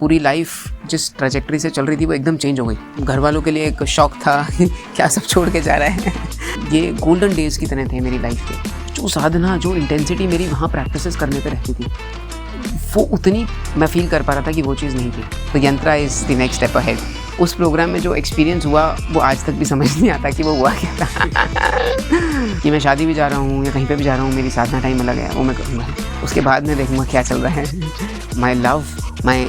पूरी लाइफ जिस ट्रैजेक्टरी से चल रही थी वो एकदम चेंज हो गई। घर वालों के लिए एक शौक था क्या सब छोड़ के जा रहा है ये गोल्डन डेज़ की तरह थे मेरी लाइफ के। जो साधना, जो इंटेंसिटी मेरी वहाँ प्रैक्टिसेस करने पे रहती थी, वो उतनी मैं फील कर पा रहा था कि वो चीज़ नहीं थी। तो yantra is the next step ahead. उस प्रोग्राम में जो एक्सपीरियंस हुआ वो आज तक भी समझ नहीं आता कि वो हुआ क्या था कि मैं शादी भी जा रहा हूँ या कहीं पे भी जा रहा हूँ, मेरी साधना टाइम अलग है, वो मैं करूँगा। उसके बाद मैं देखूँगा क्या चल रहा है। My love, my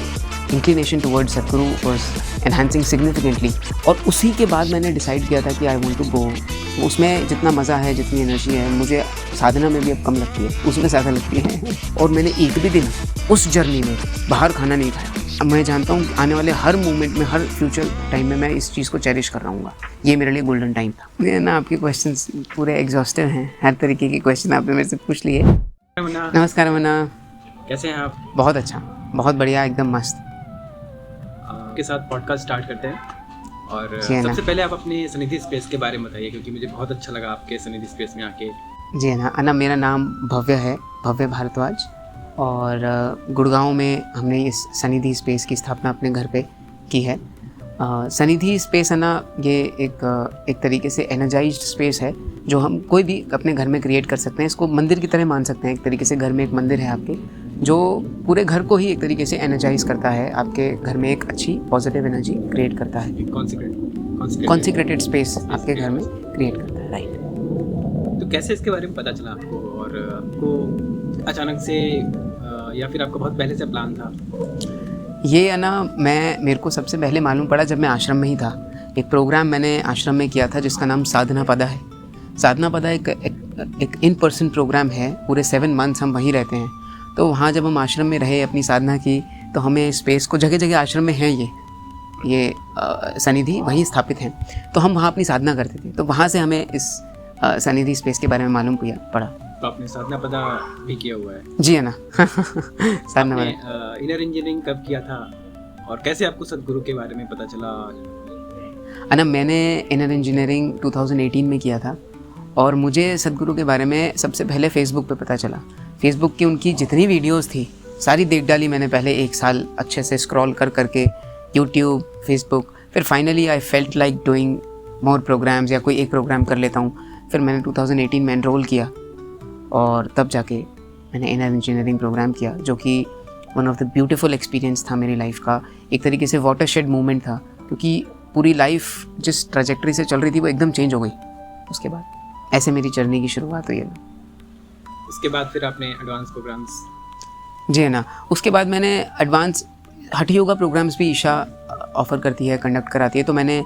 inclination towards सदगुरु वॉज एनहांसिंग सिग्निफिकेंटली। और उसी के बाद मैंने डिसाइड किया था कि आई वॉन्ट टू गो। उसमें जितना मज़ा है, जितनी एनर्जी है, मुझे साधना में भी अब कम लगती है, उसमें ज़्यादा लगती है। और मैंने एक भी दिन उस जर्नी में बाहर खाना नहीं खाया। अब मैं जानता हूँ आने वाले हर मोमेंट में, हर फ्यूचर टाइम में मैं इस चीज़ को चेरिश कर रहा हूँ। ये मेरे लिए गोल्डन टाइम था। ये ना आपके क्वेश्चंस पूरे एग्जॉस्टिव हैं, हर तरीके के क्वेश्चन आपने मेरे से पूछ लिए। नमस्कार मना, कैसे हैं आप? बहुत अच्छा, बहुत बढ़िया, एकदम मस्त। आपके साथ पॉडकास्ट स्टार्ट करते हैं और सबसे पहले आप अपनी सनिधि स्पेस के बारे में बताइए, क्योंकि मुझे बहुत अच्छा लगा आपके सनिधि स्पेस में आके। जी है ना अन्ना, मेरा नाम भव्य है, भव्य भारद्वाज। और गुड़गांव में हमने इस सनिधि स्पेस की स्थापना अपने घर पे की है। सनिधि स्पेस है ना, ये एक तरीके से एनर्जाइज्ड स्पेस है जो हम कोई भी अपने घर में क्रिएट कर सकते हैं। इसको मंदिर की तरह मान सकते हैं। एक तरीके से घर में एक मंदिर है आपके, जो पूरे घर को ही एक तरीके से एनर्जाइज करता है। आपके घर में एक अच्छी पॉजिटिव एनर्जी क्रिएट करता है। कॉन्सिक्रेटेड स्पेस आपके घर में क्रिएट करता है, राइट। तो कैसे इसके बारे में पता चला आपको, और आपको अचानक से या फिर आपका बहुत पहले से प्लान था? ये है ना, मेरे को सबसे पहले मालूम पड़ा जब मैं आश्रम में ही था। एक प्रोग्राम मैंने आश्रम में किया था जिसका नाम साधना पदा है। साधना पदा एक इन पर्सन प्रोग्राम है। पूरे 7 मंथ्स हम वहीं रहते हैं। तो वहाँ जब हम आश्रम में रहे, अपनी साधना की, तो हमें स्पेस को जगह जगह आश्रम में है ये सनिधि वहीं स्थापित हैं। तो हम वहाँ अपनी साधना करते थे। तो वहाँ से हमें इस सनिधि स्पेस के बारे में मालूम पड़ा। तो आपने साधना पदा भी किया हुआ है? जी है ना साधना पदा। इनर इंजीनियरिंग कब किया था और कैसे आपको सदगुरु के बारे में पता चला? अन्ना, मैंने इनर इंजीनियरिंग 2018 में किया था। और मुझे सदगुरु के बारे में सबसे पहले फेसबुक पे पता चला। फेसबुक की उनकी जितनी वीडियोस थी सारी देख डाली मैंने पहले 1 साल अच्छे से स्क्रॉल करके, यूट्यूब, फेसबुक। फिर finally I felt like doing more programmes, या कोई एक प्रोग्राम कर लेता हूँ। फिर मैंने 2018 में एनरोल किया और तब जाके मैंने इनर इंजीनियरिंग प्रोग्राम किया, जो कि one of the beautiful experience था मेरी लाइफ का। एक तरीके से वाटरशेड मोमेंट था, क्योंकि पूरी लाइफ जिस ट्रैजेक्टरी से चल रही थी वो एकदम चेंज हो गई उसके बाद। ऐसे मेरी जर्नी की शुरुआत हुई है। उसके बाद फिर आपने एडवांस प्रोग्राम्स? जी है ना, उसके बाद मैंने एडवांस हठ योगा प्रोग्राम्स भी ईशा ऑफ़र करती है, कंडक्ट कराती है। तो मैंने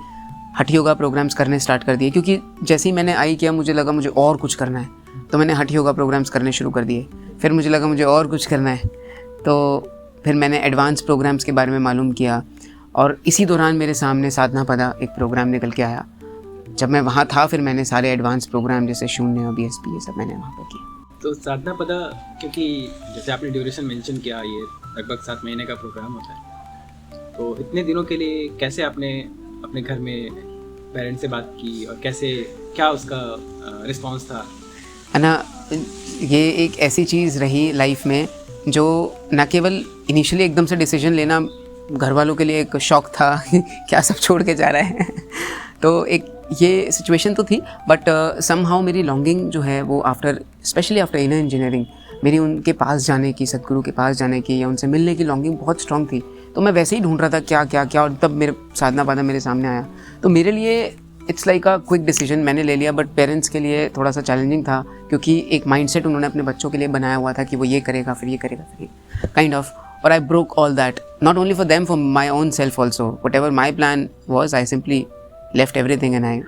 हठ योगा प्रोग्राम्स करने स्टार्ट कर दिए, क्योंकि जैसे ही मैंने आई किया मुझे लगा मुझे और कुछ करना है। तो मैंने हठ योगा प्रोग्राम्स करने शुरू कर दिए। फिर मुझे लगा मुझे और कुछ करना है, तो फिर मैंने एडवांस प्रोग्राम्स के बारे में मालूम किया। और इसी दौरान मेरे सामने साधना पदा एक प्रोग्राम निकल के आया। जब मैं वहाँ था फिर मैंने सारे एडवांस प्रोग्राम जैसे शून्य और BSP ये सब मैंने वहाँ पर किया। तो साधना पदा, क्योंकि जैसे आपने ड्यूरेशन मेंशन किया, ये लगभग 7 महीने का प्रोग्राम होता है। तो इतने दिनों के लिए कैसे आपने अपने घर में पेरेंट्स से बात की और कैसे, क्या उसका रिस्पॉन्स था? है ना, ये एक ऐसी चीज़ रही लाइफ में जो न केवल इनिशियली एकदम से डिसीजन लेना घर वालों के लिए एक शौक था क्या सब छोड़ के जा रहा है तो एक ये सिचुएशन तो थी, बट समहाउ मेरी लॉन्गिंग जो है वो स्पेशली आफ्टर इनर इंजीनियरिंग, मेरी उनके पास जाने की, सदगुरु के पास जाने की या उनसे मिलने की लॉन्गिंग बहुत स्ट्रॉन्ग थी। तो मैं वैसे ही ढूंढ रहा था क्या, और तब मेरे साधना पदा मेरे सामने आया। तो मेरे लिए it's like a quick decision मैंने ले लिया, बट पेरेंट्स के लिए थोड़ा सा चैलेंजिंग था, क्योंकि एक माइंडसेट उन्होंने अपने बच्चों के लिए बनाया हुआ था कि वो ये करेगा फिर ये करेगा फिर ये काइंड ऑफ। और I broke all that, not only for them, for my own self also. Whatever my plan was, I simply left everything and I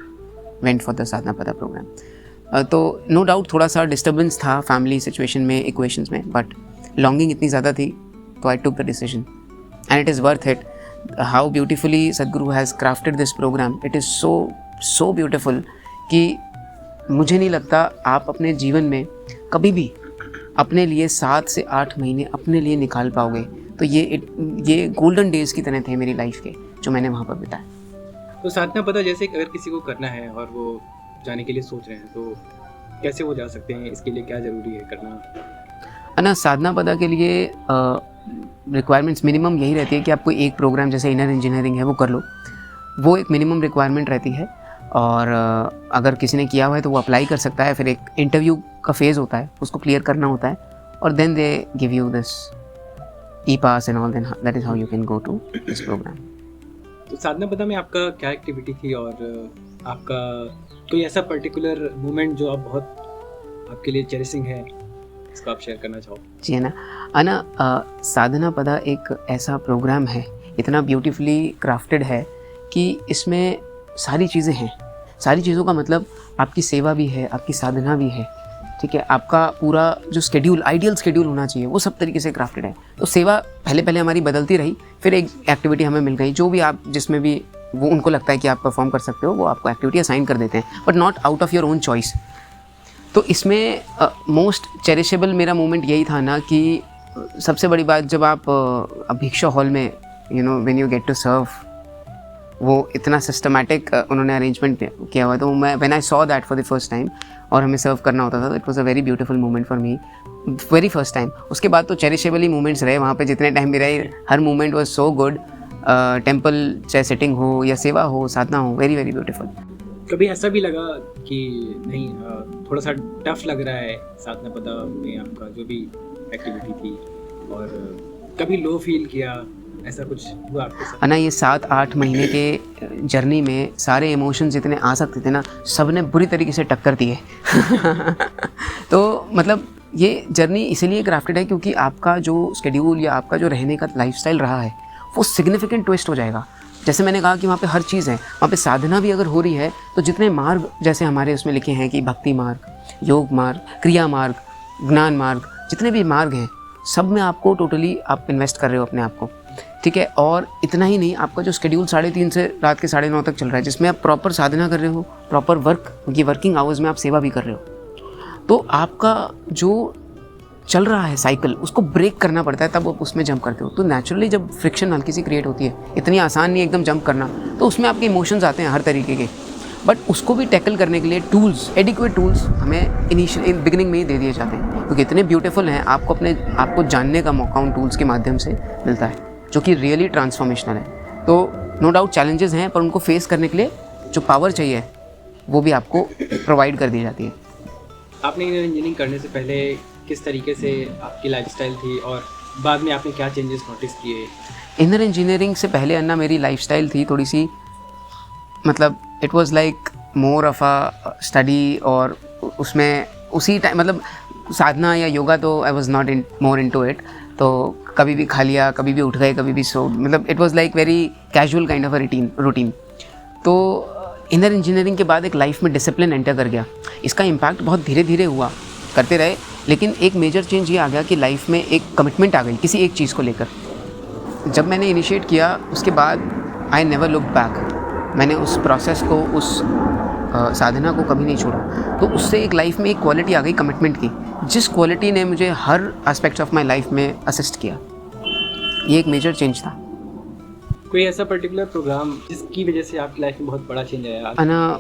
went for the Sadhanapada program. तो no doubt थोड़ा सा disturbance था family situation में, equations में, but longing इतनी ज़्यादा थी तो I took the decision and it is worth it. How beautifully Sadhguru has crafted this program, it is so beautiful कि मुझे नहीं लगता आप अपने जीवन में कभी भी अपने लिए 7 से 8 महीने अपने लिए निकाल पाओगे। तो ये गोल्डन डेज़ की तरह थे मेरी लाइफ के, जो मैंने वहाँ पर बिताए। तो साधना पदा जैसे अगर किसी को करना है और वो जाने के लिए सोच रहे हैं, तो कैसे वो जा सकते हैं? इसके लिए क्या ज़रूरी है करना? ना, साधना पदा के लिए रिक्वायरमेंट्स मिनिमम यही रहती है कि आपको एक प्रोग्राम जैसे इनर इंजीनियरिंग है वो कर लो, वो एक मिनिमम रिक्वायरमेंट रहती है। और अगर किसी ने किया हुआ है तो वो अप्लाई कर सकता है। फिर एक इंटरव्यू का फेज़ होता है, उसको क्लियर करना होता है, और then they give you this e-pass and all, then that is how you can go to this programme. तो साधना पदा में आपका क्या एक्टिविटी थी, और आपका कोई ऐसा पर्टिकुलर मोमेंट जो आप बहुत आपके लिए चेरिशिंग है, इसको आप शेयर करना चाहो? जी है ना, साधना पदा एक ऐसा प्रोग्राम है, इतना ब्यूटीफुली क्राफ्टेड है कि इसमें सारी चीज़ें हैं। सारी चीज़ों का मतलब आपकी सेवा भी है, आपकी साधना भी है, ठीक है। आपका पूरा जो स्केड्यूल, आइडियल स्केड्यूल होना चाहिए, वो सब तरीके से क्राफ्टेड है। तो सेवा पहले हमारी बदलती रही, फिर एक एक्टिविटी हमें मिल गई, जो भी आप जिसमें भी वो उनको लगता है कि आप परफॉर्म कर सकते हो, वो आपको एक्टिविटी असाइन कर देते हैं, but not out of your own choice. तो इसमें मोस्ट चेरिशेबल मेरा मोमेंट यही था ना कि सबसे बड़ी बात, जब आप भिक्षा हॉल में when you get to serve, वो इतना सिस्टमैटिक उन्होंने अरेंजमेंट किया हुआ है। तो मैं when I saw that for the first time, और हमें सर्व करना होता था, it was a very beautiful moment for me, very first time. उसके बाद तो चेरिशेबल ही मोमेंट्स रहे वहाँ पे, जितने टाइम भी रहे, हर moment was so good. Temple चाहे सेटिंग हो या सेवा हो, साधना हो, वेरी वेरी ब्यूटीफुल। कभी ऐसा भी लगा कि नहीं, थोड़ा सा टफ लग रहा है साधना पदा में आपका जो भी एक्टिविटी थी, और कभी लो फील किया, ऐसा कुछ हुआ आपके साथ? ना, ये 7-8 महीने के जर्नी में सारे इमोशंस जितने आ सकते थे ना, सब ने बुरी तरीके से टक्कर दी है। तो मतलब ये जर्नी इसीलिए क्राफ्टेड है क्योंकि आपका जो स्केड्यूल या आपका जो रहने का लाइफस्टाइल रहा है, वो सिग्निफिकेंट ट्विस्ट हो जाएगा। जैसे मैंने कहा कि वहाँ पे हर चीज़ है, वहाँ पे साधना भी अगर हो रही है, तो जितने मार्ग जैसे हमारे उसमें लिखे हैं कि भक्ति मार्ग, योग मार्ग, क्रिया मार्ग, ज्ञान मार्ग, जितने भी मार्ग हैं, सब में आपको टोटली आप इन्वेस्ट कर रहे हो अपने आप को, ठीक है। और इतना ही नहीं, आपका जो स्केड्यूल 3:30 से रात के 9:30 तक चल रहा है, जिसमें आप प्रॉपर साधना कर रहे हो, प्रॉपर वर्किंग आवर्स में आप सेवा भी कर रहे हो, तो आपका जो चल रहा है साइकिल, उसको ब्रेक करना पड़ता है, तब आप उसमें जंप करते हो। तो नेचुरली जब फ्रिक्शन हल्की सी क्रिएट होती है, इतनी आसान नहीं एकदम जंप करना, तो उसमें आपके इमोशंस आते हैं हर तरीके के, बट उसको भी टैकल करने के लिए टूल्स, एडिक्वेट टूल्स हमें बिगिनिंग में ही दे दिए जाते हैं, क्योंकि इतने ब्यूटीफुल हैं, आपको जानने का मौका उन टूल्स के माध्यम से मिलता है, जो कि रियली ट्रांसफॉर्मेशनल है। तो नो डाउट चैलेंजेस हैं, पर उनको फेस करने के लिए जो पावर चाहिए, वो भी आपको प्रोवाइड कर दी जाती है। आपने इंजीनियरिंग करने से पहले किस तरीके से आपकी लाइफस्टाइल थी, और बाद में आपने क्या चेंजेस नोटिस किए? इनर इंजीनियरिंग से पहले अन्ना मेरी लाइफस्टाइल थी थोड़ी सी, मतलब it was like more of a study, और उसमें उसी टाइम मतलब साधना या योगा तो I was not more into it. तो कभी भी खा लिया, कभी भी उठ गए, कभी भी सो, मतलब it was like very casual kind of a routine. तो इनर इंजीनियरिंग के बाद एक लाइफ में डिसिप्लिन एंटर कर गया। इसका इम्पैक्ट बहुत धीरे धीरे हुआ, करते रहे, लेकिन एक मेजर चेंज ये आ गया कि लाइफ में एक कमिटमेंट आ गई किसी एक चीज़ को लेकर। जब मैंने इनिशिएट किया, उसके बाद आई नेवर लुक बैक। मैंने उस प्रोसेस को, उस साधना को कभी नहीं छोड़ा। तो उससे एक लाइफ में एक क्वालिटी आ गई कमिटमेंट की, जिस क्वालिटी ने मुझे हर एस्पेक्ट्स ऑफ माई लाइफ में असिस्ट किया। ये एक मेजर चेंज था। कोई ऐसा पर्टिकुलर प्रोग्राम जिसकी वजह से आपकी लाइफ में बहुत बड़ा चेंज आया?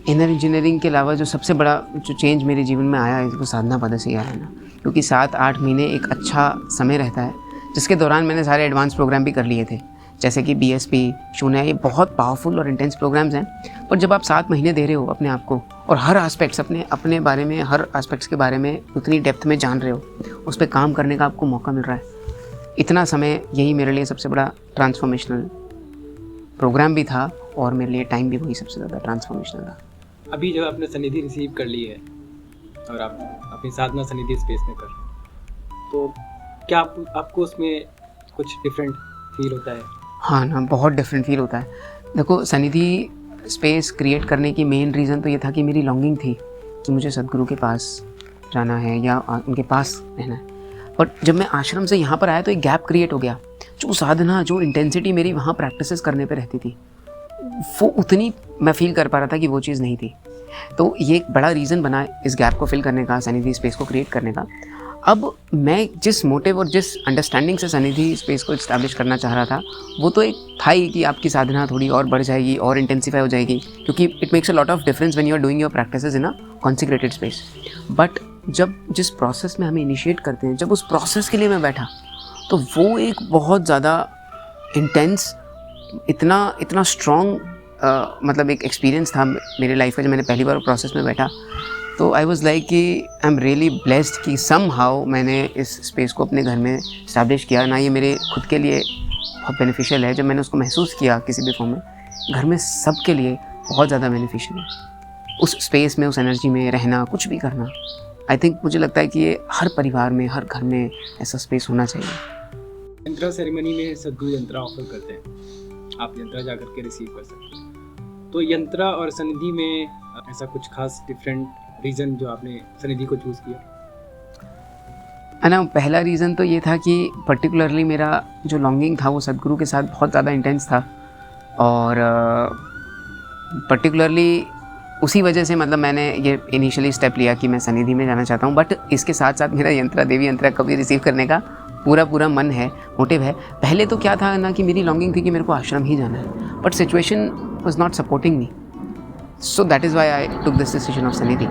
इनर इंजीनियरिंग के अलावा जो सबसे बड़ा जो चेंज मेरे जीवन में आया है, वो साधना पद से आया है ना, क्योंकि 7-8 महीने एक अच्छा समय रहता है, जिसके दौरान मैंने सारे एडवांस प्रोग्राम भी कर लिए थे, जैसे कि BSP, शून्य, ये बहुत पावरफुल और इंटेंस प्रोग्राम्स हैं। पर जब आप 7 महीने दे रहे हो अपने आप को, और हर एस्पेक्ट्स अपने बारे में, हर एस्पेक्ट्स के बारे में उतनी डेप्थ में जान रहे हो, उस पर काम करने का आपको मौका मिल रहा है, इतना समय, यही मेरे लिए सबसे बड़ा ट्रांसफॉर्मेशनल प्रोग्राम भी था, और मेरे लिए टाइम भी वही सबसे ज़्यादा ट्रांसफॉर्मेशनल था। अभी जब आपने सनिधि रिसीव कर ली है और आप अपनी साधना सनिधि स्पेस में कर रहे हैं, तो क्या आपको उसमें कुछ डिफरेंट फील होता है? हाँ ना, बहुत डिफरेंट फील होता है। देखो, सनिधि स्पेस क्रिएट करने की मेन रीज़न तो ये था कि मेरी लॉन्गिंग थी कि मुझे सदगुरु के पास जाना है या उनके पास रहना है। बट जब मैं आश्रम से यहाँ पर आया तो एक गैप क्रिएट हो गया। जो साधना, जो इंटेंसिटी मेरी वहाँ प्रैक्टिसेस करने पे रहती थी, वो उतनी मैं फील कर पा रहा था कि वो चीज़ नहीं थी। तो ये एक बड़ा रीज़न बना इस गैप को फिल करने का, सनिधि स्पेस को क्रिएट करने का। अब मैं जिस मोटिव और जिस अंडरस्टैंडिंग से सनिधि स्पेस को इस्टेब्लिश करना चाह रहा था, वो तो एक था ही कि आपकी साधना थोड़ी और बढ़ जाएगी और इंटेंसिफाई हो जाएगी, क्योंकि it makes a lot of difference when you are doing your practices in a consecrated space. But जब जिस प्रोसेस में हमें इनिशिएट करते हैं, जब उस प्रोसेस के लिए मैं बैठा, तो वो एक बहुत ज़्यादा इंटेंस, इतना स्ट्रॉन्ग मतलब एक एक्सपीरियंस था मेरे लाइफ का जब मैंने पहली बार प्रोसेस में बैठा। तो आई वॉज़ लाइक कि आई एम रियली ब्लेस्ड कि सम हाउ मैंने इस स्पेस को अपने घर में इस्टेब्लिश किया ना। ये मेरे खुद के लिए बहुत बेनिफिशियल है, जब मैंने उसको महसूस किया किसी भी फॉर्म में, घर में सब के लिए बहुत ज़्यादा बेनिफिशियल है उस स्पेस में, उस एनर्जी में रहना, कुछ भी करना। आई थिंक मुझे लगता है कि ये हर परिवार में, हर घर में ऐसा स्पेस होना चाहिए। यंत्रा सेरेमनी में सद्गुरु यंत्रा ऑफर करते हैं, आप यंत्रा जा करके रिसीव कर सकते हैं। तो यंत्रा और सनिधि में ऐसा कुछ खास डिफरेंट रीज़न जो आपने सनिधि को चूज़ किया? है ना, पहला रीज़न तो ये था कि पर्टिकुलरली मेरा जो लॉन्गिंग था वो सद्गुरु के साथ बहुत ज़्यादा इंटेंस था, और पर्टिकुलरली उसी वजह से मतलब मैंने ये इनिशियली स्टेप लिया कि मैं सनिधि में जाना चाहता हूँ। बट इसके साथ साथ मेरा यंत्रा, देवी यंत्रा कभी रिसीव करने का पूरा मन है, मोटिव है। पहले तो क्या था ना कि मेरी लॉन्गिंग थी कि मेरे को आश्रम ही जाना है, but situation was not supporting me, so that is why I took this decision of Sannidhi.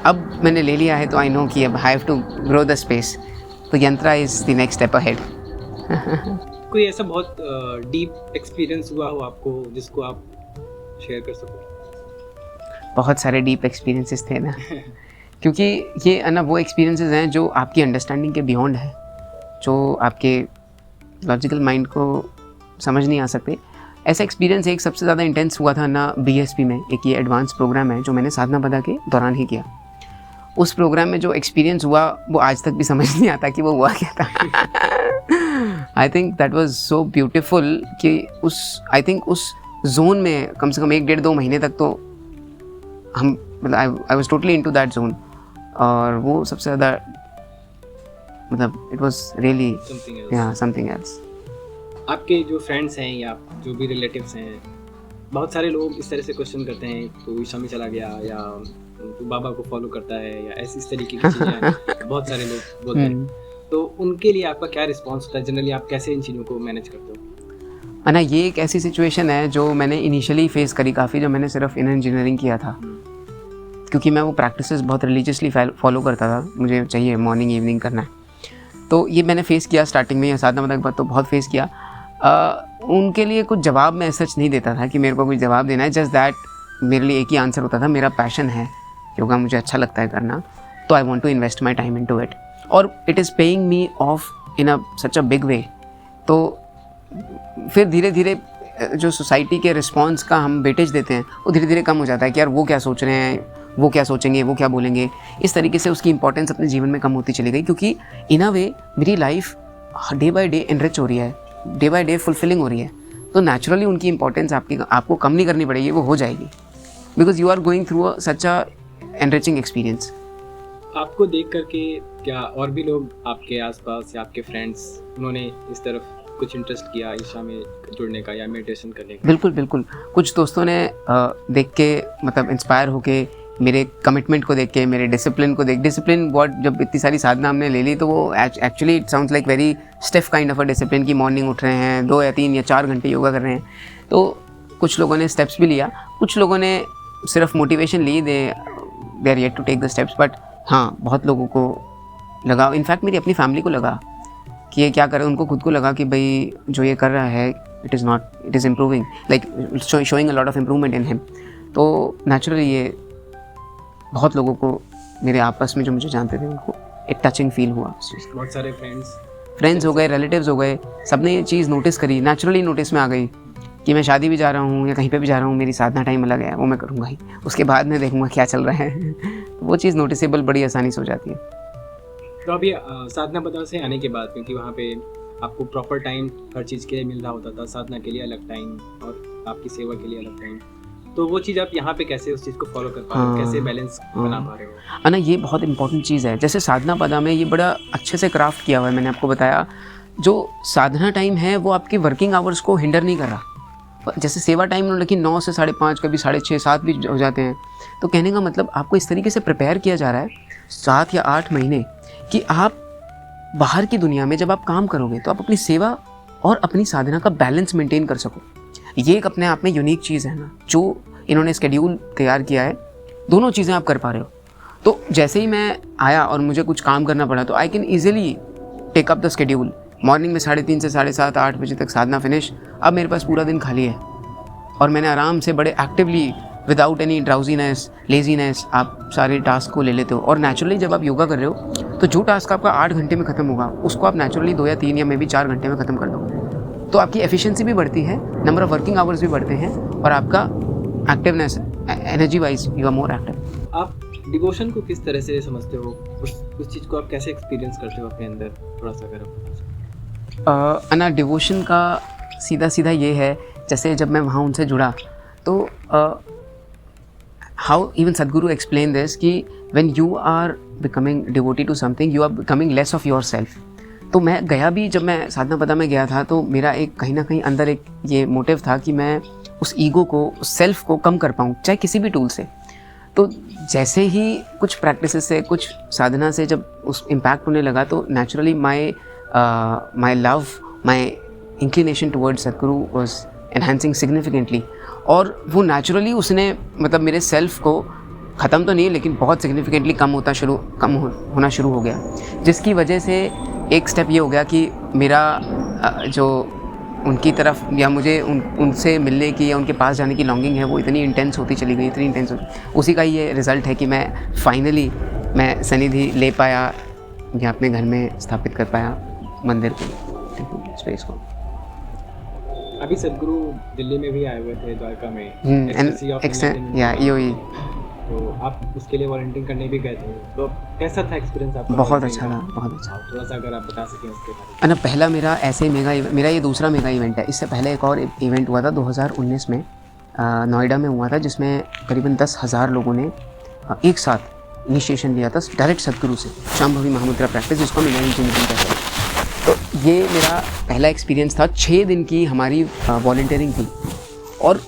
अब मैंने ले लिया है तो आई नो कि अब I have to grow the space, तो yantra is the next step ahead. कोई ऐसा बहुत डीप एक्सपीरियंस हुआ हो आपको जिसको आप शेयर कर सको? बहुत सारे डीप एक्सपीरियंसेस थे ना, क्योंकि ये ना वो एक्सपीरियंसेस हैं जो आपकी अंडरस्टैंडिंग के बियॉन्ड है, जो आपके लॉजिकल माइंड को समझ नहीं आ सकते। ऐसा एक्सपीरियंस एक सबसे ज़्यादा इंटेंस हुआ था ना BSP में, एक ये एडवांस प्रोग्राम है जो मैंने साधना बदा के दौरान ही किया। उस प्रोग्राम में जो एक्सपीरियंस हुआ वो आज तक भी समझ नहीं आता कि वो हुआ क्या था। I think that was so beautiful कि उस जोन में कम से कम 1-1.5-2 महीने तक तो हम मतलब I was totally into that zone, और वो सबसे ज़्यादा मतलब it was really something else. आपके जो फ्रेंड्स हैं या जो भी रिलेटिव्स हैं, बहुत सारे लोग इस तरह से क्वेश्चन करते हैं, तो ईशा में चला गया या तो बाबा को फॉलो करता है या ऐसी इस तरीके की चीज़ें बहुत सारे लोग बोलते हैं। तो उनके लिए आपका क्या रिस्पॉन्स होता है? जनरली आप कैसे इन चीज़ों को मैनेज करते हो? ना, ये एक ऐसी सिचुएशन है जो मैंने इनिशियली फेस करी काफ़ी, जब मैंने सिर्फ इन इंजीनियरिंग किया था, क्योंकि मैं वो प्रैक्टिसेस बहुत रिलीजियसली फॉलो करता था, मुझे चाहिए मॉर्निंग इवनिंग करना है। तो ये मैंने फेस किया स्टार्टिंग में, या साधना बदा के बाद तो बहुत फेस किया। उनके लिए कुछ जवाब मैं सच नहीं देता था कि मेरे को कुछ जवाब देना है, जस्ट दैट मेरे लिए एक ही आंसर होता था, मेरा पैशन है योगा, मुझे अच्छा लगता है करना, तो I want to invest my time into it, और it is paying me off in a such a big way. तो फिर धीरे धीरे जो सोसाइटी के रिस्पॉन्स का हम वेटेज देते हैं वो धीरे धीरे कम हो जाता है कि यार वो क्या सोच रहे हैं, वो क्या सोचेंगे, वो क्या बोलेंगे। इस तरीके से उसकी इंपॉर्टेंस अपने जीवन में कम होती चली गई, क्योंकि इन अ वे मेरी life day by day enrich हो रही है, डे बाय डे फुलफिलिंग हो रही है, तो नेचुरली उनकी इंपॉर्टेंस आपको कम नहीं करनी पड़ेगी, वो हो जाएगी, because you are going through such a enriching experience. आपको देख करके क्या और भी लोग आपके आसपास या आपके फ्रेंड्स, उन्होंने इस तरफ कुछ इंटरेस्ट किया ईशा में जुड़ने का या मेडिटेशन करने का? बिल्कुल। कुछ दोस्तों ने देख के मतलब इंस्पायर होके, मेरे कमिटमेंट को देख के, मेरे डिसिप्लिन को देख, डिसिप्लिन व्हाट, जब इतनी सारी साधना हमने ले ली तो वो actually it sounds like very stiff kind of a discipline की मॉर्निंग उठ रहे हैं, 2 या 3 या 4 घंटे योगा कर रहे हैं। तो कुछ लोगों ने स्टेप्स भी लिया, कुछ लोगों ने सिर्फ मोटिवेशन ली, they are yet to take the steps. But हाँ, बहुत लोगों को लगा, इनफैक्ट मेरी अपनी फैमिली को लगा कि ये क्या कर रहा है, उनको खुद को लगा कि भाई जो ये कर रहा है it is improving, like showing a lot of improvement in him. तो नेचुरली ये बहुत लोगों को, मेरे आपस में जो मुझे जानते थे, उनको एक टचिंग फील हुआ। बहुत सारे फ्रेंड्स हो गए, रिलेटिव्स हो गए, सबने ये चीज़ नोटिस करी, नेचुरली नोटिस में आ गई कि मैं शादी भी जा रहा हूँ या कहीं पे भी जा रहा हूँ, मेरी साधना टाइम अलग है, वो मैं करूँगा ही, उसके बाद मैं देखूँगा क्या चल रहा है। वो चीज़ नोटिसेबल बड़ी आसानी से हो जाती है। तो अभी साधना बदा से आने के बाद, क्योंकि वहाँ पे आपको प्रॉपर टाइम हर चीज़ के लिए मिल रहा होता था, साधना के लिए अलग टाइम और आपकी सेवा के लिए अलग टाइम, तो वो चीज़ आप यहाँ पे कैसे उस चीज़ को फॉलो कर पा रहे हो, कैसे बैलेंस बना पा रहे हो? ना, ये बहुत इंपॉर्टेंट चीज़ है। जैसे साधना पदा में ये बड़ा अच्छे से क्राफ्ट किया हुआ है, मैंने आपको बताया, जो साधना टाइम है वो आपकी वर्किंग आवर्स को हिंडर नहीं कर रहा। जैसे सेवा टाइम उन्होंने रखी 9 से 5:30, कभी 6:30, 7 भी हो जाते हैं। तो कहने का मतलब आपको इस तरीके से प्रिपेयर किया जा रहा है 7 या 8 महीने कि आप बाहर की दुनिया में जब आप काम करोगे तो आप अपनी सेवा और अपनी साधना का बैलेंस मेंटेन कर सको। ये एक अपने आप में यूनिक चीज़ है ना, जो इन्होंने स्केड्यूल तैयार किया है, दोनों चीज़ें आप कर पा रहे हो। तो जैसे ही मैं आया और मुझे कुछ काम करना पड़ा, तो I can easily take up the schedule morning में 3:30 से 7:30 8 बजे तक साधना फिनिश। अब मेरे पास पूरा दिन खाली है और मैंने आराम से बड़े actively without any drowsiness laziness आप सारे टास्क को ले लेते हो। और नेचुरली जब आप योगा कर रहे हो तो जो टास्क आपका 8 घंटे में ख़त्म होगा उसको आप नेचुरली 2 या 3 या मे बी 4 घंटे में ख़त्म कर दो। तो आपकी एफिशिएंसी भी बढ़ती है, नंबर ऑफ वर्किंग आवर्स भी बढ़ते हैं और आपका activeness energy wise you are more active. आप डिवोशन को किस तरह से समझते हो, उस चीज़ को आप कैसे एक्सपीरियंस करते हो अपने अंदर, थोड़ा सा अगर आप बता सकें। ना डिवोशन का सीधा ये है, जैसे जब मैं वहाँ उनसे जुड़ा तो how even Sadhguru explain this कि when you are becoming devotee to something you are becoming less of your self. तो मैं गया भी, जब मैं साधना पदा में गया था तो मेरा एक कहीं ना कहीं अंदर एक ये मोटिव था कि मैं उस ईगो को, उस सेल्फ को कम कर पाऊँ, चाहे किसी भी टूल से। तो जैसे ही कुछ प्रैक्टिसेस से, कुछ साधना से जब उस इम्पैक्ट होने लगा तो naturally my love, my inclination towards सदगुरु वॉज एनहांसिंग सिग्निफिकेंटली। और वो नेचुरली उसने मतलब मेरे सेल्फ को ख़त्म तो नहीं लेकिन बहुत सिग्निफिकेंटली कम होना शुरू हो गया, जिसकी वजह से एक स्टेप ये हो गया कि मेरा जो उनकी तरफ या मुझे उनसे मिलने की या उनके पास जाने की लॉन्गिंग है वो इतनी इंटेंस होती चली गई, इतनी इंटेंस होती। उसी का ये रिज़ल्ट है कि मैं फाइनली मैं सनिधि ले पाया या अपने घर में स्थापित कर पाया मंदिर को, स्पेस को। अभी सदगुरु दिल्ली में भी आए हुए थे, द्वारका में, या ईओई, तो आप उसके लिए वॉलंटियरिंग करने भी गए थे, तो कैसा था एक्सपीरियंस आपका? बहुत अच्छा था, बहुत अच्छा। थोड़ा सा अगर आप बता सकें उसके बारे में। पहला मेरा ऐसे मेरा ये दूसरा मेगा इवेंट है। इससे पहले एक और इवेंट हुआ था 2019 में, नोएडा में हुआ था, जिसमें करीबन 10,000 लोगों ने एक साथ इनिशिएशन लिया था डायरेक्ट सदगुरु से, शांभवी महामुद्रा प्रैक्टिस, जिसको हम इनर इंजीनियरिंग कहते हैं। तो ये मेरा पहला एक्सपीरियंस था। 6 दिन की हमारी वॉलंटियरिंग थी और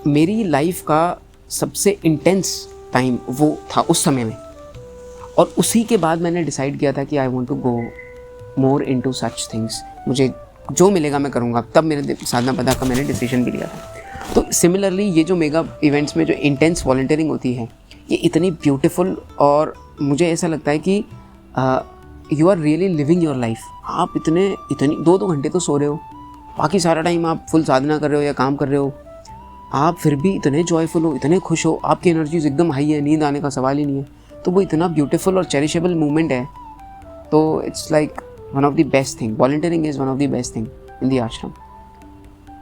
मेरी लाइफ का सबसे इंटेंस टाइम वो था उस समय में। और उसी के बाद मैंने डिसाइड किया था कि I want to go more into such things, मुझे जो मिलेगा मैं करूँगा। तब मेरे साधना पदा का मैंने डिसीजन भी लिया था। तो सिमिलरली ये जो मेगा इवेंट्स में जो इंटेंस वॉलंटियरिंग होती है ये इतनी ब्यूटीफुल, और मुझे ऐसा लगता है कि you are really living your life. आप इतनी 2-2 घंटे तो सो रहे हो, बाकी सारा टाइम आप फुल साधना कर रहे हो या काम कर रहे हो, आप फिर भी इतने जॉयफुल हो, इतने खुश हो, आपकी एनर्जीज एकदम हाई है, नींद आने का सवाल ही नहीं है। तो वो इतना ब्यूटीफुल और चेरिशेबल मोमेंट है। तो it's like one of the best thing, volunteering is one of the best thing in the आश्रम।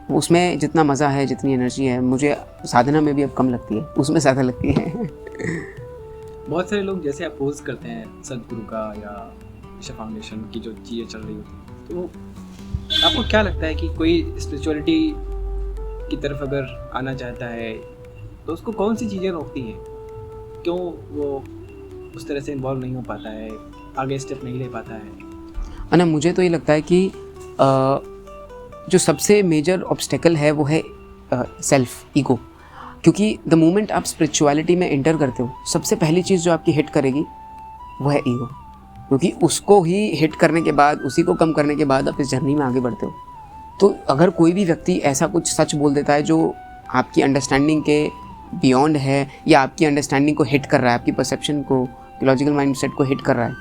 उसमें जितना मज़ा है, जितनी एनर्जी है, मुझे साधना में भी अब कम लगती है, उसमें ज़्यादा लगती है। बहुत सारे लोग जैसे अपोज करते हैं सदगुरु का या ईशा फाउंडेशन की जो चीज़ें चल रही होती हैं, तो आपको क्या लगता है कि कोई स्पिरिचुअलिटी की तरफ अगर आना चाहता है तो उसको कौन सी चीज़ें रोकती हैं? क्यों वो उस तरह से इन्वॉल्व नहीं हो पाता है, आगे स्टेप नहीं ले पाता है? ना मुझे तो ये लगता है कि जो सबसे मेजर ऑब्स्टेकल है वो है सेल्फ ईगो। क्योंकि द मोमेंट आप स्पिरिचुअलिटी में एंटर करते हो, सबसे पहली चीज़ जो आपकी हिट करेगी वो है ईगो। क्योंकि उसको ही हिट करने के बाद, उसी को कम करने के बाद आप इस जर्नी में आगे बढ़ते हो। तो अगर कोई भी व्यक्ति ऐसा कुछ सच बोल देता है जो आपकी अंडरस्टैंडिंग के बियॉन्ड है या आपकी अंडरस्टैंडिंग को हिट कर रहा है, आपकी परसेप्शन को, लॉजिकल माइंडसेट को हिट कर रहा है,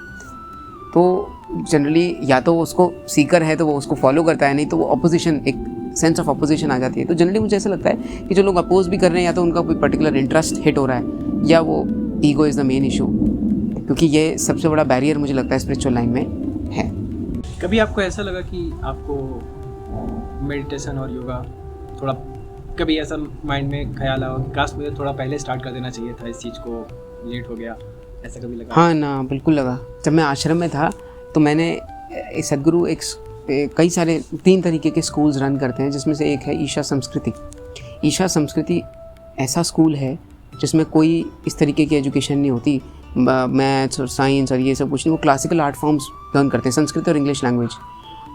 तो जनरली या तो उसको सीकर है तो वो उसको फॉलो करता है, नहीं तो वो अपोजिशन, एक सेंस ऑफ अपोजिशन आ जाती है। तो जनरली मुझे ऐसा लगता है कि जो लोग अपोज भी कर रहे हैं या तो उनका कोई पर्टिकुलर इंटरेस्ट हिट हो रहा है या वो ego is the main issue, क्योंकि ये सबसे बड़ा बैरियर मुझे लगता है स्पिरिचुअल लाइन में है। कभी आपको ऐसा लगा कि आपको मेडिटेशन और योगा थोड़ा, कभी ऐसा माइंड में ख्याल आया कि काश मुझे थोड़ा पहले स्टार्ट कर देना चाहिए था, इस चीज़ को लेट हो गया, ऐसा कभी लगा? हाँ ना, बिल्कुल लगा। जब मैं आश्रम में था तो मैंने सदगुरु कई सारे 3 तरीके के स्कूल्स रन करते हैं, जिसमें से एक है ईशा संस्कृति। ईशा संस्कृति ऐसा स्कूल है जिसमें कोई इस तरीके की एजुकेशन नहीं होती, मैथ्स और साइंस और ये सब कुछ नहीं। वो क्लासिकल आर्ट फॉर्म्स लर्न करते हैं, संस्कृत और इंग्लिश लैंग्वेज।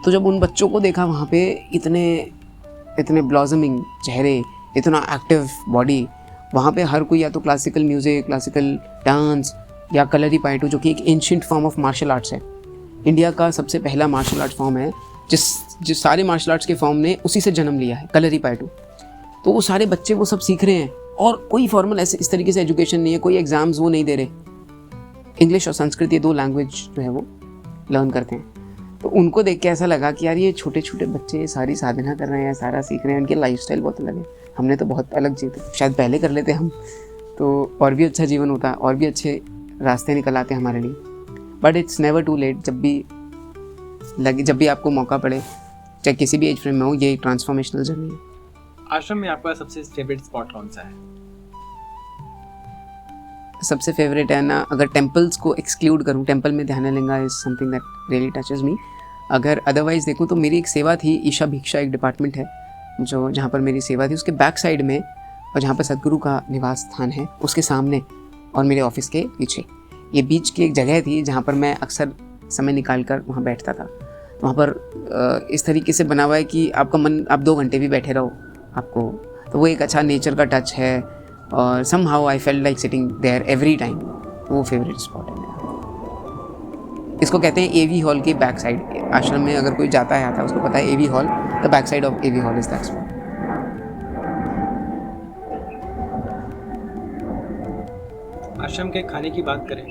तो जब उन बच्चों को देखा वहाँ पे इतने ब्लॉसमिंग चेहरे, इतना एक्टिव बॉडी, वहाँ पे हर कोई या तो क्लासिकल म्यूज़िक, क्लासिकल डांस या कलरीपायटू, जो कि एक ancient form of martial arts है, इंडिया का सबसे पहला मार्शल आर्ट फॉर्म है, जिस सारे मार्शल आर्ट्स के फॉर्म ने उसी से जन्म लिया है, कलरीपायटू। तो वो सारे बच्चे वो सब सीख रहे हैं और कोई फॉर्मल ऐसे इस तरीके से एजुकेशन नहीं है, कोई एग्ज़ाम्स वो नहीं दे रहे। इंग्लिश और संस्कृत ये 2 लैंग्वेज जो है वो लर्न करते हैं। तो उनको देख के ऐसा लगा कि यार ये छोटे छोटे बच्चे सारी साधना कर रहे हैं, सारा सीख रहे हैं, उनकी लाइफस्टाइल बहुत अलग है, हमने तो बहुत अलग जीते, शायद पहले कर लेते हम तो और भी अच्छा जीवन होता, और भी अच्छे रास्ते निकल आते हमारे लिए। But it's never too late, जब भी आपको मौका पड़े, चाहे किसी भी एज फ्रेम में हो, ये ट्रांसफॉर्मेशनल जर्नी है। आश्रम में आपका सबसे फेवरेट स्पॉट कौन सा है? सबसे फेवरेट है ना, अगर टेम्पल्स को एक्सक्लूड करूँ, टेम्पल में Dhyanalinga is something that really touches me. अगर अदरवाइज देखूँ तो मेरी एक सेवा थी, ईशा भिक्षा एक डिपार्टमेंट है जो जहाँ पर मेरी सेवा थी, उसके बैक साइड में और जहाँ पर सदगुरु का निवास स्थान है उसके सामने और मेरे ऑफिस के पीछे ये बीच की एक जगह थी जहाँ पर मैं अक्सर समय निकाल कर वहाँ बैठता था। वहाँ पर इस तरीके से बना हुआ है कि आपका मन, आप 2 घंटे भी बैठे रहो आपको, तो वो एक अच्छा नेचर का टच है और somehow I felt like sitting there every time। वो फेवरेट स्पॉट है मेरा। इसको कहते हैं एवी हॉल के बैक साइड। आश्रम में अगर कोई जाता है आता है उसको पता है AV hall, the back side of AV hall is that spot. आश्रम के खाने की बात करें,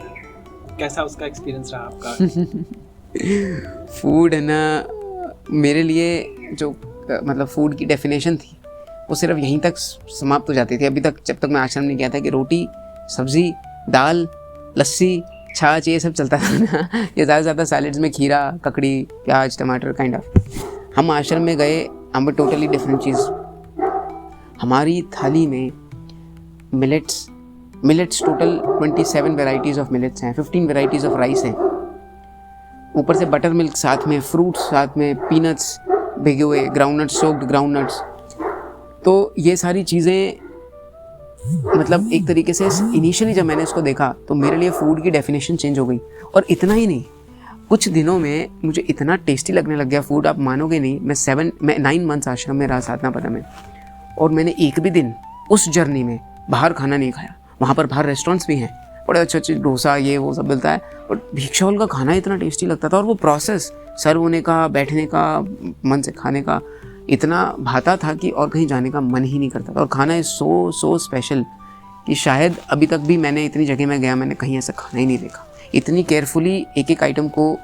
कैसा उसका एक्सपीरियंस रहा आपका? फूड है ना, मेरे लिए जो मतलब फूड की डेफिनेशन थी वो सिर्फ यहीं तक समाप्त हो जाती थी अभी तक, जब तक मैं आश्रम नहीं गया था, कि रोटी सब्ज़ी दाल लस्सी छाछ ये सब चलता था ना। ये ज़्यादा से ज़्यादा सैलेड्स में खीरा ककड़ी प्याज टमाटर काइंड ऑफ। हम आश्रम में गए, हम टोटली डिफरेंट चीज़। हमारी थाली में millets total 27 varieties of millets हैं, 15 वेराइटीज़ ऑफ राइस हैं, ऊपर से बटर मिल्क साथ में, फ्रूट्स साथ में, पीनट्स भिगे हुए, ग्राउंडनट्स, सोक्ड ग्राउंडनट्स। तो ये सारी चीज़ें मतलब एक तरीके से इनिशियली जब मैंने इसको देखा तो मेरे लिए फूड की डेफिनेशन चेंज हो गई। और इतना ही नहीं, कुछ दिनों में मुझे इतना टेस्टी लगने लग गया फूड, आप मानोगे नहीं। मैं 9 मंथ्स आश्रम में रहा साधनापदा में, और मैंने एक भी दिन उस जर्नी में बाहर खाना नहीं खाया। वहाँ पर बाहर रेस्टोरेंट्स भी हैं, बड़े अच्छे डोसा ये वो सब मिलता है, और भिक्षा हॉल का खाना इतना टेस्टी लगता था, और वो प्रोसेस सर्व होने का, बैठने का, मन से खाने का इतना भाता था कि और कहीं जाने का मन ही नहीं करता था। और खाना इज़ सो स्पेशल कि शायद अभी तक भी मैंने इतनी जगह में गया, मैंने कहीं ऐसा खाना ही नहीं देखा। इतनी केयरफुली एक एक आइटम को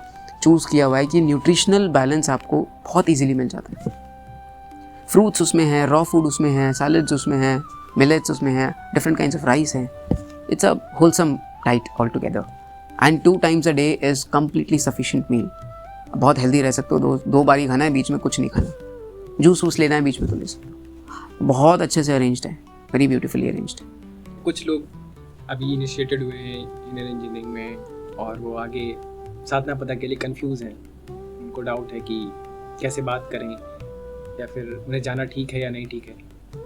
चूज़ किया हुआ है कि न्यूट्रिशनल बैलेंस आपको बहुत ईजीली मिल जाता है। फ्रूट्स उसमें है, रॉ फूड उसमें है, सैलड्स उसमें है, मिलेट्स उसमें है, डिफरेंट काइंड्स ऑफ राइस है। It's a wholesome diet all together, and 2 times a day is completely sufficient meal. बहुत हेल्दी रह सकते हो, 2 बार ही खाना है, बीच में कुछ नहीं खाना। जूस वूस लेना है बीच में तो ले सकते हो। बहुत अच्छे से अरेंज्ड है, वेरी ब्यूटीफुली अरेंज्ड है। कुछ लोग अभी इनिशिएटेड हुए हैं इंजीनियरिंग में, और वो आगे साधना पता के लिए कंफ्यूज हैं, उनको डाउट है कि कैसे बात करें या फिर उन्हें जाना ठीक है या नहीं ठीक है,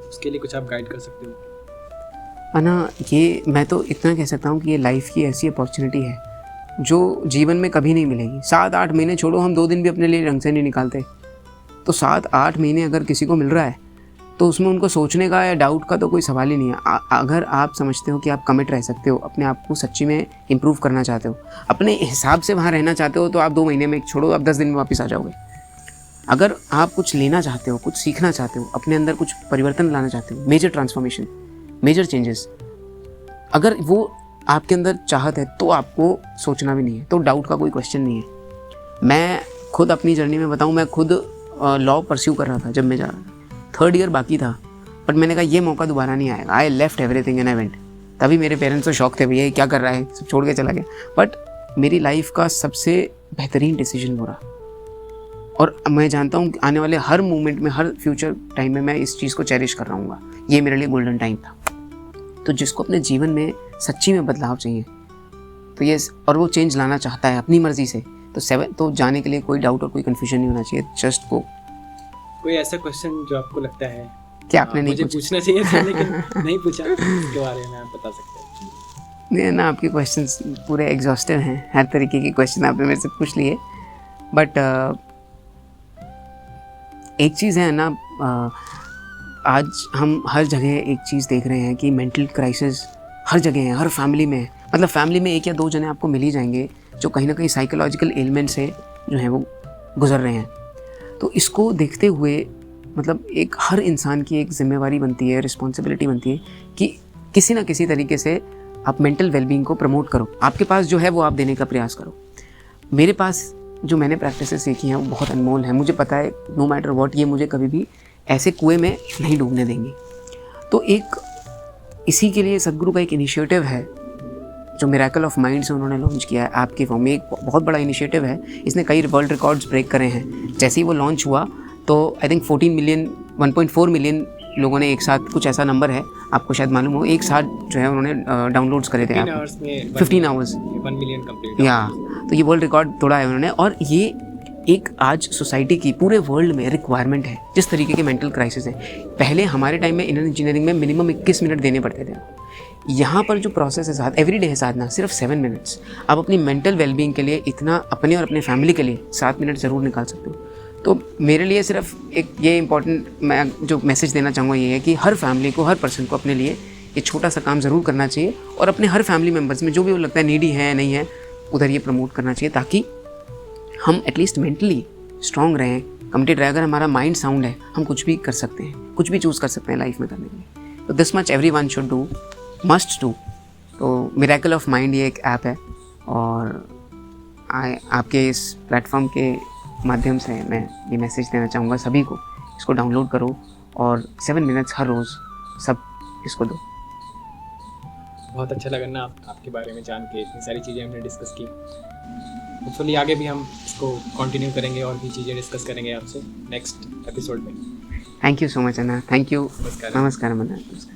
उसके लिए कुछ आप गाइड कर सकते हो? ना, ये मैं तो इतना कह सकता हूँ कि ये लाइफ की ऐसी अपॉर्चुनिटी है जो जीवन में कभी नहीं मिलेगी। 7-8 महीने छोड़ो, हम 2 दिन भी अपने लिए ढंग से नहीं निकालते, तो 7-8 महीने अगर किसी को मिल रहा है तो उसमें उनको सोचने का या डाउट का तो कोई सवाल ही नहीं है। अगर आप समझते हो कि आप कमिट रह सकते हो, अपने आप को सच्ची में इम्प्रूव करना चाहते हो, अपने हिसाब से वहाँ रहना चाहते हो, तो आप 2 महीने में छोड़ो, आप 10 दिन में वापस आ जाओगे। अगर आप कुछ लेना चाहते हो, कुछ सीखना चाहते हो, अपने अंदर कुछ परिवर्तन लाना चाहते हो, मेजर ट्रांसफॉर्मेशन, मेजर चेंजेस, अगर वो आपके अंदर चाहत है तो आपको सोचना भी नहीं है, तो डाउट का कोई क्वेश्चन नहीं है। मैं खुद अपनी जर्नी में बताऊँ, मैं खुद लॉ परस्यू कर रहा था जब मैं जा रहा था, 3rd ईयर बाकी था, बट मैंने कहा ये मौका दोबारा नहीं आएगा। I left everything and I went. तभी मेरे पेरेंट्स को शौक थे, भैया क्या कर रहा है, सब छोड़ के चला गया। बट मेरी लाइफ का सबसे बेहतरीन डिसीजन हो रहा, और मैं जानता हूँ आने वाले हर मोमेंट में, हर फ्यूचर टाइम में मैं इस चीज़ को चेरिश कर रहा हूँ। ये मेरे लिए गोल्डन टाइम था। तो जिसको अपने जीवन में सच्ची में बदलाव चाहिए, तो ये, और वो चेंज लाना चाहता है अपनी मर्जी से, तो जाने के लिए कोई डाउट और कोई कन्फ्यूजन नहीं होना चाहिए, जस्ट गो। कोई ऐसा क्वेश्चन जो आपको लगता है कि आपने नहीं मुझे पूछना चाहिए था लेकिन नहीं पूछा, उसके बारे में आप बता सकते हैं? नहीं ना, आपके क्वेश्चंस पूरे एग्जॉस्टिव हैं, हर तरीके के क्वेश्चन आपने मेरे से पूछ लिए। बट एक चीज़ है ना, आज हम हर जगह एक चीज़ देख रहे हैं कि मेंटल क्राइसिस हर जगह है, हर फैमिली में है। मतलब फैमिली में 1 या 2 जने आपको मिल ही जाएंगे जो कहीं ना कहीं साइकोलॉजिकल एलिमेंट से जो है वो गुजर रहे हैं। तो इसको देखते हुए मतलब एक हर इंसान की एक जिम्मेवारी बनती है, रिस्पॉन्सिबिलिटी बनती है कि किसी ना किसी तरीके से आप मेंटल वेलबींग को प्रमोट करो। आपके पास जो है वो आप देने का प्रयास करो। मेरे पास जो मैंने प्रैक्टिसेस सीखी हैं वो बहुत अनमोल हैं। मुझे पता है नो मैटर व्हाट ये मुझे कभी भी ऐसे कुएं में नहीं डूबने देंगी। तो एक इसी के लिए सदगुरु का एक इनिशिएटिव है जो मिरेकल ऑफ माइंड से उन्होंने लॉन्च किया है ऐप के फॉर्म में। एक बहुत बड़ा इनिशिएटिव है, इसने कई वर्ल्ड रिकॉर्ड्स ब्रेक करे हैं। जैसे ही वो लॉन्च हुआ तो आई थिंक 1.4 मिलियन लोगों ने एक साथ, कुछ ऐसा नंबर है आपको शायद मालूम हो, एक साथ जो है उन्होंने डाउनलोड्स करे थे 15 आवर्स 1 मिलियन कंप्लीट। या तो ये वर्ल्ड रिकॉर्ड तोड़ा है उन्होंने। और ये एक आज सोसाइटी की पूरे वर्ल्ड में रिक्वायरमेंट है। जिस तरीके के मेंटल क्राइसिस हैं, पहले हमारे टाइम में इंजीनियरिंग में मिनिमम 21 मिनट देने पड़ते थे। यहाँ पर जो प्रोसेस है एवरीडे है साधना, सिर्फ 7 मिनट्स। आप अपनी मेंटल वेलबींग के लिए इतना, अपने और अपने फैमिली के लिए 7 मिनट ज़रूर निकाल सकते हो। तो मेरे लिए सिर्फ एक ये इम्पॉर्टेंट, मैं जो मैसेज देना चाहूँगा ये है कि हर फैमिली को, हर पर्सन को अपने लिए ये छोटा सा काम ज़रूर करना चाहिए और अपने हर फैमिली मेम्बर्स में जो भी वो लगता है नीडी है नहीं है, उधर ये प्रमोट करना चाहिए ताकि हम एटलीस्ट मेंटली स्ट्रॉन्ग रहें, कमिटेड रहे। अगर हमारा माइंड साउंड है, हम कुछ भी कर सकते हैं, कुछ भी चूज़ कर सकते हैं लाइफ में करने के लिए। तो this much everyone should do, must do. तो मिरेकल ऑफ माइंड ये एक ऐप है और आपके इस प्लेटफॉर्म के माध्यम से मैं ये मैसेज देना चाहूँगा सभी को, इसको डाउनलोड करो और 7 मिनट्स हर रोज़ सब इसको दो। बहुत अच्छा लगा ना आपके बारे में जान के, इतनी सारी चीज़ें हमने डिस्कस की। होपफुली आगे भी हम इसको कंटिन्यू करेंगे और भी चीज़ें डिस्कस करेंगे आपसे नेक्स्ट एपिसोड में। Thank you so much Anna, thank you. नमस्कार। नमस्कार अन्ना, नमस्कार।